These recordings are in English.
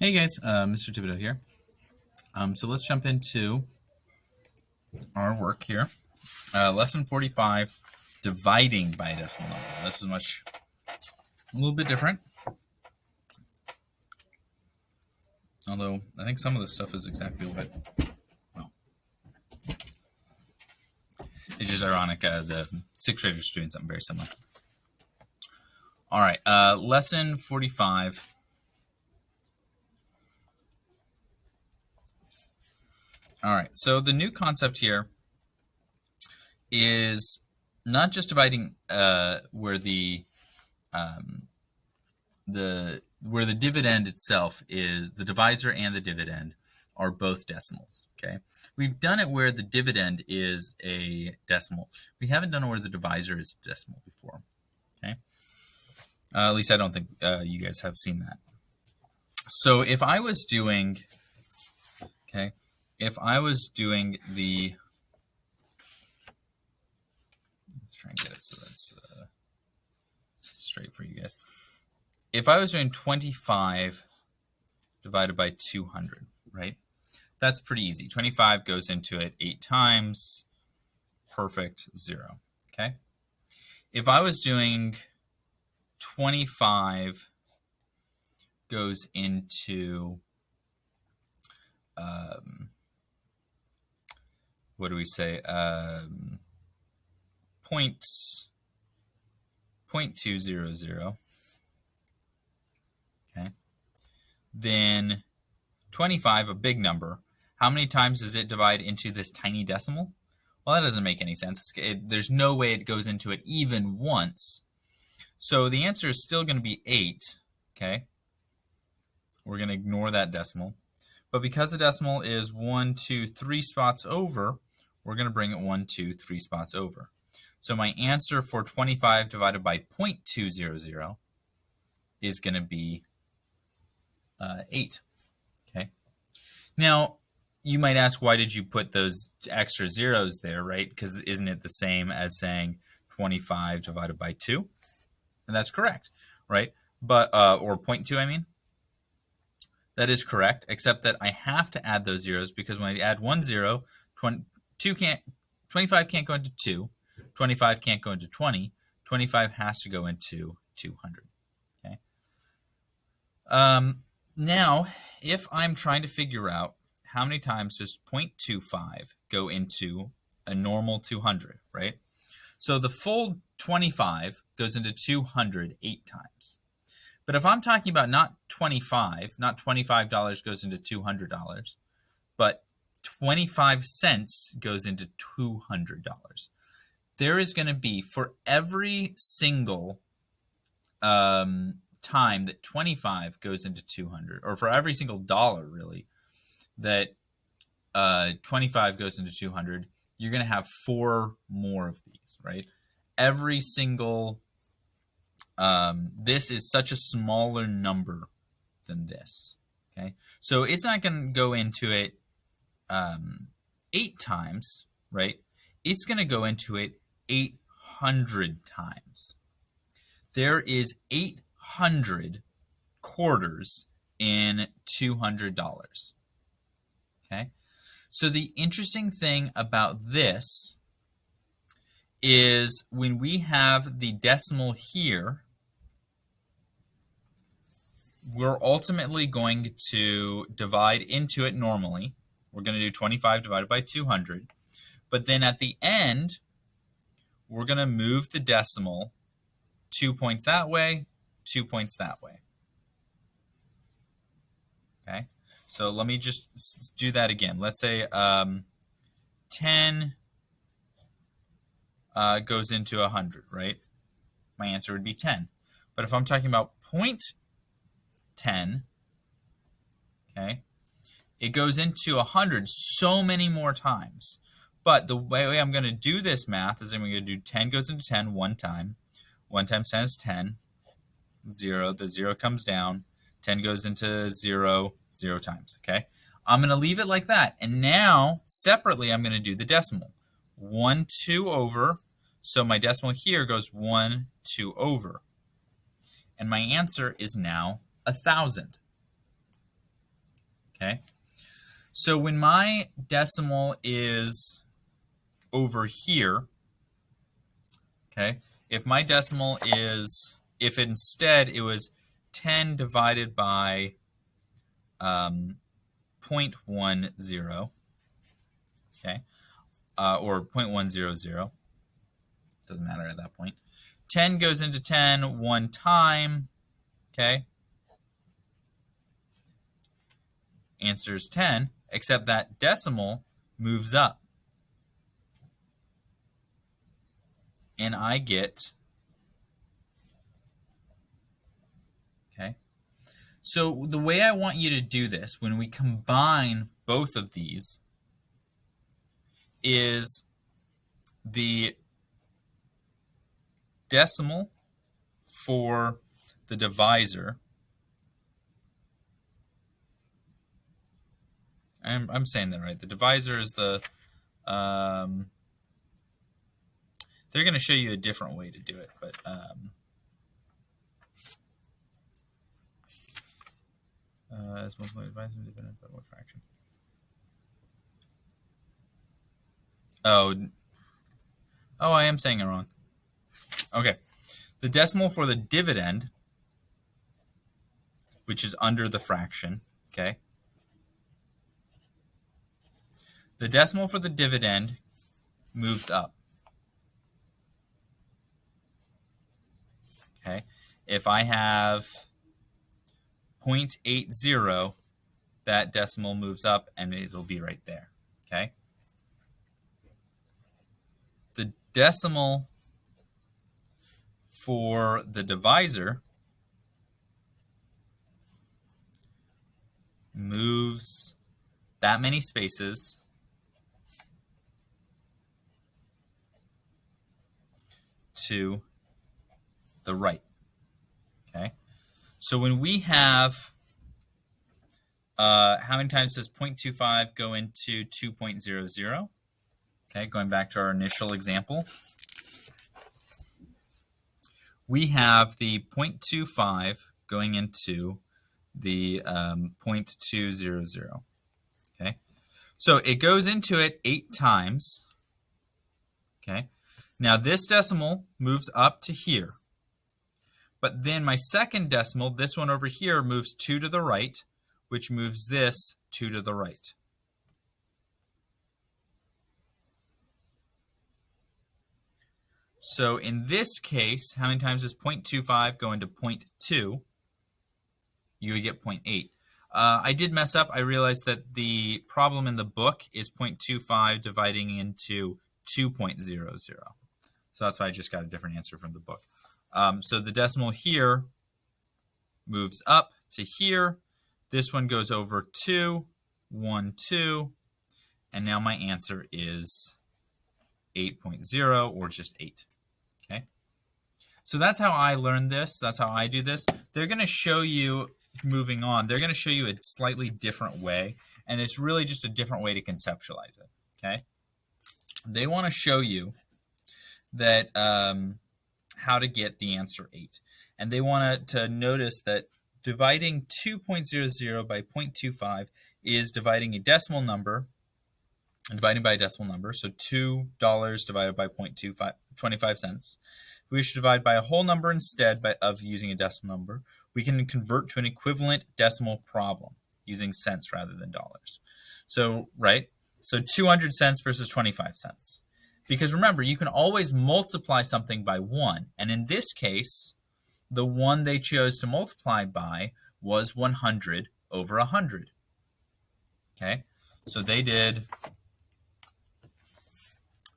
Hey guys, Mr. Thibodeau here. So let's jump into our work here. Lesson 45, dividing by a decimal number. This is a little bit different. Although I think some of this stuff is exactly well, it's just ironic. The sixth graders are doing something very similar. All right, lesson 45. All right, so the new concept here is not just dividing where the dividend itself is, the divisor and the dividend are both decimals. Okay, we've done it where the dividend is a decimal. We haven't done it where the divisor is a decimal before. Okay, at least I don't think you guys have seen that. So if I was doing, the, let's try and get it so that's straight for you guys. If I was doing 25 divided by 200, right? That's pretty easy. 25 goes into it 8 times, perfect, 0. Okay. If I was doing 25 goes into what do we say? 0.200. Okay. Then 25, a big number. How many times does it divide into this tiny decimal? Well, that doesn't make any sense. There's no way it goes into it even once. So the answer is still going to be 8. Okay. We're going to ignore that decimal. But because the decimal is 1, 2, 3 spots over, we're going to bring it 1, 2, 3 spots over. So my answer for 25 divided by 0.200 is going to be 8. Okay. Now, you might ask, why did you put those extra zeros there, right? Because isn't it the same as saying 25 divided by 2? And that's correct, right? But or 0.2, I mean. That is correct, except that I have to add those zeros because when I add 1 0, 25 can't go into 2, 25 can't go into 20, 25 has to go into 200. Okay. Now, if I'm trying to figure out how many times does 0.25 go into a normal 200, right? So the full 25 goes into 200 8 times. But if I'm talking about not 25, not $25 goes into $200, but 25 cents goes into $200. There is going to be, for every single time that 25 goes into 200, or for every single dollar, really, that 25 goes into 200, you're going to have 4 more of these, right? Every single... this is such a smaller number than this. Okay, so it's not going to go into it 8 times, right? It's going to go into it 800 times. There is 800 quarters in $200. Okay, so the interesting thing about this is when we have the decimal here, we're ultimately going to divide into it normally. We're going to do 25 divided by 200. But then at the end, we're going to move the decimal 2 points that way, 2 points that way. Okay, so let me just do that again. Let's say 10 goes into 100, right? My answer would be 10. But if I'm talking about 0.10, okay, it goes into 100 so many more times. But the way I'm going to do this math is I'm going to do 10 goes into 10 one time. 1 times 10 is 10. 0, the 0 comes down. 10 goes into 0, 0 times, okay? I'm going to leave it like that. And now, separately, I'm going to do the decimal. 1, 2 over. So my decimal here goes 1, 2 over. And my answer is now 1,000. Okay. So when my decimal is over here, okay, if my decimal is, if instead it was 10 divided by 0.10, okay, or 0.100, doesn't matter at that point. 10 goes into 10 one time, okay? Answer is 10, except that decimal moves up. And I get, okay? So the way I want you to do this, when we combine both of these, is the decimal for the divisor. I'm saying that right. The divisor is the, they're going to show you a different way to do it, but as multiple divisor dependent by what fraction? Oh, I am saying it wrong. Okay. The decimal for the dividend, which is under the fraction, okay? The decimal for the dividend moves up. Okay? If I have 0.80, that decimal moves up and it'll be right there. Okay? The decimal for the divisor moves that many spaces to the right. Okay? So when we have, how many times does 0.25 go into 2.00? Okay, going back to our initial example. We have the 0.25 going into the 0.200. Okay, so it goes into it 8 times. Okay, now this decimal moves up to here. But then my second decimal, this one over here, moves 2 to the right, which moves this 2 to the right. So in this case, how many times does 0.25 go into 0.2? You would get 0.8. I did mess up. I realized that the problem in the book is 0.25 dividing into 2.00. So that's why I just got a different answer from the book. So the decimal here moves up to here. This one goes over 2, 1, 2. And now my answer is 8.0, or just 8. Okay. So that's how I learned this. That's how I do this. They're going to show you, moving on, they're going to show you a slightly different way. And it's really just a different way to conceptualize it. Okay. They want to show you that how to get the answer 8. And they want to notice that dividing 2.00 by 0.25 is dividing a decimal number, and dividing by a decimal number, so $2 divided by 0.25 cents. If we wish to divide by a whole number instead of using a decimal number, we can convert to an equivalent decimal problem using cents rather than dollars. So, right? So 200 cents versus 25 cents. Because remember, you can always multiply something by 1. And in this case, the one they chose to multiply by was 100 over 100. Okay? So they had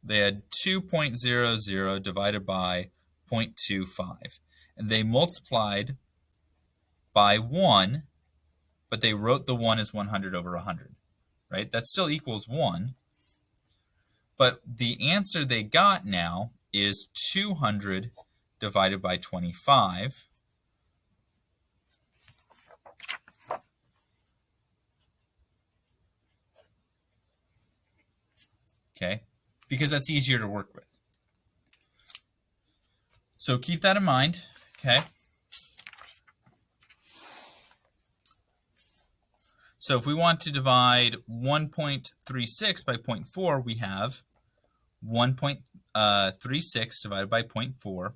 2.00 divided by 0.25. And they multiplied by 1, but they wrote the 1 as 100 over 100. Right? That still equals 1. But the answer they got now is 200 divided by 25. Okay, because that's easier to work with. So keep that in mind, okay? So if we want to divide 1.36 by 0.4, we have 1.36 divided by 0.4.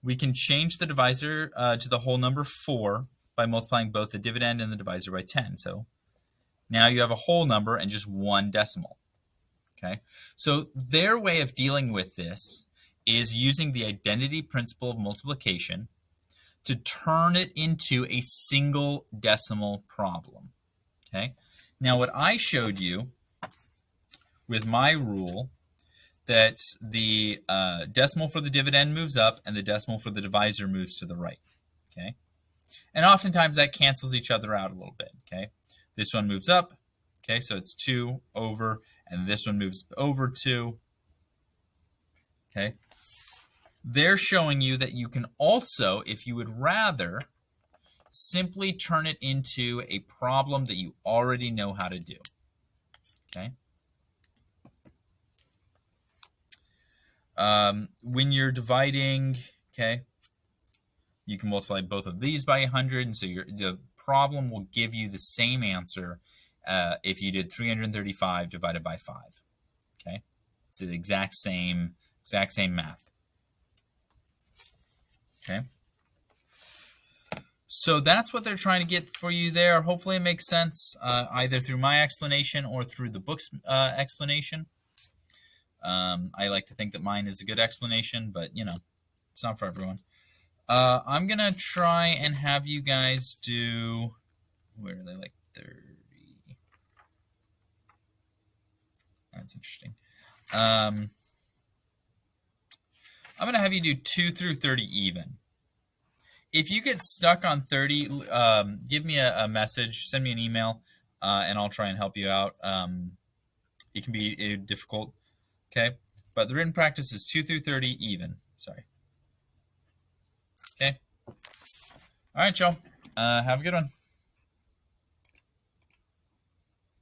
We can change the divisor to the whole number 4 by multiplying both the dividend and the divisor by 10. So now you have a whole number and just one decimal. Okay, so their way of dealing with this is using the identity principle of multiplication to turn it into a single decimal problem. Okay, now what I showed you with my rule, that the decimal for the dividend moves up and the decimal for the divisor moves to the right. Okay, and oftentimes that cancels each other out a little bit. Okay, this one moves up. Okay, so it's 2 over, and this one moves over 2. Okay, they're showing you that you can also, if you would rather, simply turn it into a problem that you already know how to do. Okay. When you're dividing, okay, you can multiply both of these by 100, and so the problem will give you the same answer if you did 335 divided by 5. Okay, it's the exact same math. Okay, so that's what they're trying to get for you there. Hopefully it makes sense either through my explanation or through the book's explanation. I like to think that mine is a good explanation, but you know, it's not for everyone. I'm gonna try and have you guys do, where are they, like 30? That's interesting. I'm gonna have you do 2 through 30 even. If you get stuck on 30, give me a message, send me an email, and I'll try and help you out. It can be difficult, okay? But the written practice is 2 through 30 even. Sorry. Okay. All right, y'all. Have a good one.